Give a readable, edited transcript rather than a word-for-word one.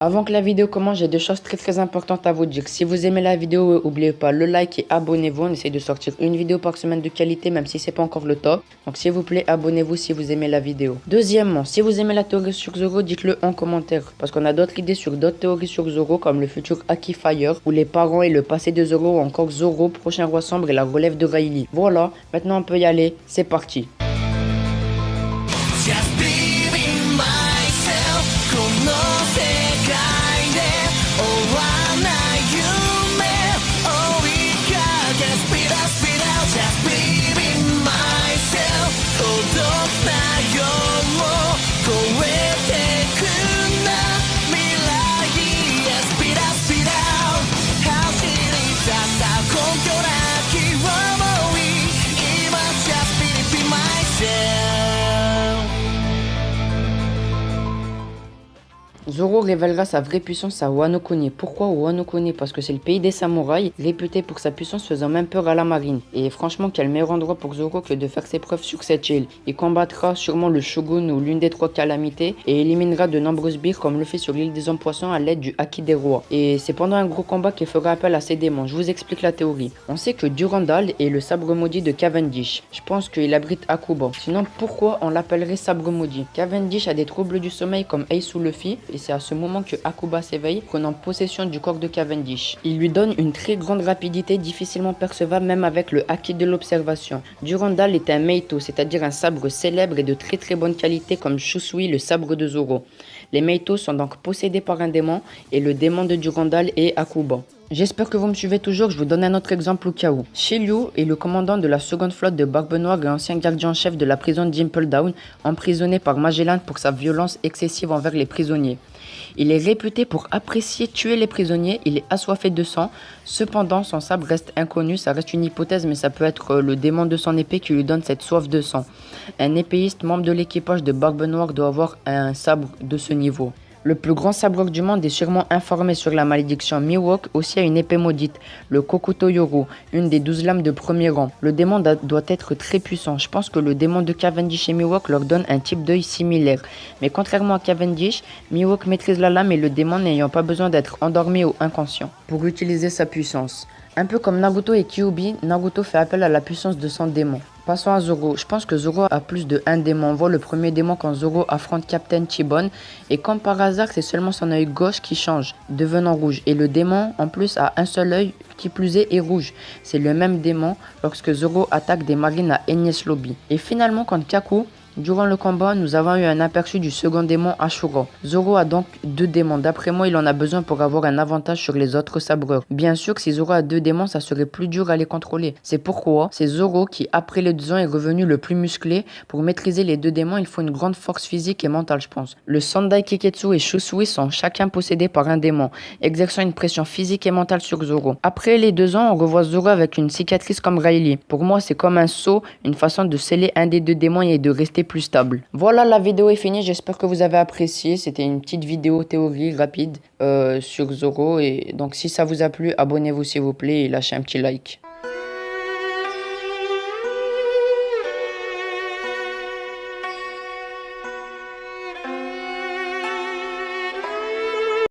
Avant que la vidéo commence, j'ai deux choses très importantes à vous dire. Si vous aimez la vidéo, n'oubliez pas le like et abonnez-vous. On essaie de sortir une vidéo par semaine de qualité, même si c'est pas encore le top. Donc s'il vous plaît, abonnez-vous si vous aimez la vidéo. Deuxièmement, si vous aimez la théorie sur Zoro, dites-le en commentaire. Parce qu'on a d'autres idées sur d'autres théories sur Zoro, comme le futur Haki Fire, ou les parents et le passé de Zoro, ou encore Zoro, prochain roi sombre et la relève de Rayleigh. Voilà, maintenant on peut y aller, c'est parti. Zoro révélera sa vraie puissance à Wano Kone. Pourquoi Wano Kone? Parce que c'est le pays des samouraïs, réputé pour sa puissance faisant même peur à la marine. Et franchement, quel meilleur endroit pour Zoro que de faire ses preuves sur cette île. Il combattra sûrement le shogun ou l'une des trois calamités et éliminera de nombreuses sbires comme le fait sur l'île des hommes poissons à l'aide du Haki des rois. Et c'est pendant un gros combat qu'il fera appel à ses démons. Je vous explique la théorie. On sait que Durandal est le sabre maudit de Cavendish. Je pense qu'il abrite Akuba. Sinon, pourquoi on l'appellerait sabre maudit? Cavendish a des troubles du sommeil comme Ace ou Luffy. Et c'est à ce moment que Akuba s'éveille, prenant possession du corps de Cavendish. Il lui donne une très grande rapidité, difficilement percevable même avec le Haki de l'observation. Durandal est un Meito, c'est-à-dire un sabre célèbre et de très bonne qualité comme Shusui, le sabre de Zoro. Les Meito sont donc possédés par un démon et le démon de Durandal est Akuba. J'espère que vous me suivez toujours, je vous donne un autre exemple au cas où. Shiryu est le commandant de la seconde flotte de Barbe Noire et ancien gardien en chef de la prison Dimple Down, emprisonné par Magellan pour sa violence excessive envers les prisonniers. Il est réputé pour apprécier tuer les prisonniers, il est assoiffé de sang. Cependant, son sabre reste inconnu, ça reste une hypothèse, mais ça peut être le démon de son épée qui lui donne cette soif de sang. Un épéiste membre de l'équipage de Barbe Noire doit avoir un sabre de ce niveau. Le plus grand sabreur du monde est sûrement informé sur la malédiction. Mihawk aussi a une épée maudite, le Kokuto Yoru, une des 12 lames de premier rang. Le démon doit être très puissant. Je pense que le démon de Cavendish et Mihawk leur donne un type d'œil similaire. Mais contrairement à Cavendish, Mihawk maîtrise la lame et le démon n'ayant pas besoin d'être endormi ou inconscient pour utiliser sa puissance. Un peu comme Naruto et Kyuubi, Naruto fait appel à la puissance de son démon. Passons à Zoro. Je pense que Zoro a plus de un démon. On voit le premier démon quand Zoro affronte Captain Chibon. Et comme par hasard, c'est seulement son œil gauche qui change, devenant rouge. Et le démon, en plus, a un seul œil qui plus est rouge. C'est le même démon lorsque Zoro attaque des marines à Enies Lobby. Et finalement, contre Kaku, durant le combat, nous avons eu un aperçu du second démon Ashura. Zoro a donc deux démons. D'après moi, il en a besoin pour avoir un avantage sur les autres sabreurs. Bien sûr, si Zoro a deux démons, ça serait plus dur à les contrôler. C'est pourquoi c'est Zoro qui, après les 2 ans, est revenu le plus musclé. Pour maîtriser les deux démons, il faut une grande force physique et mentale, je pense. Le Sandai Kiketsu et Shusui sont chacun possédés par un démon, exerçant une pression physique et mentale sur Zoro. Après les 2 ans, on revoit Zoro avec une cicatrice comme Rayleigh. Pour moi, c'est comme un sceau, une façon de sceller un des deux démons et de rester plus stable. Voilà, la vidéo est finie, j'espère que vous avez apprécié. C'était une petite vidéo théorie rapide sur Zoro, et donc si ça vous a plu, abonnez-vous s'il vous plaît et lâchez un petit like.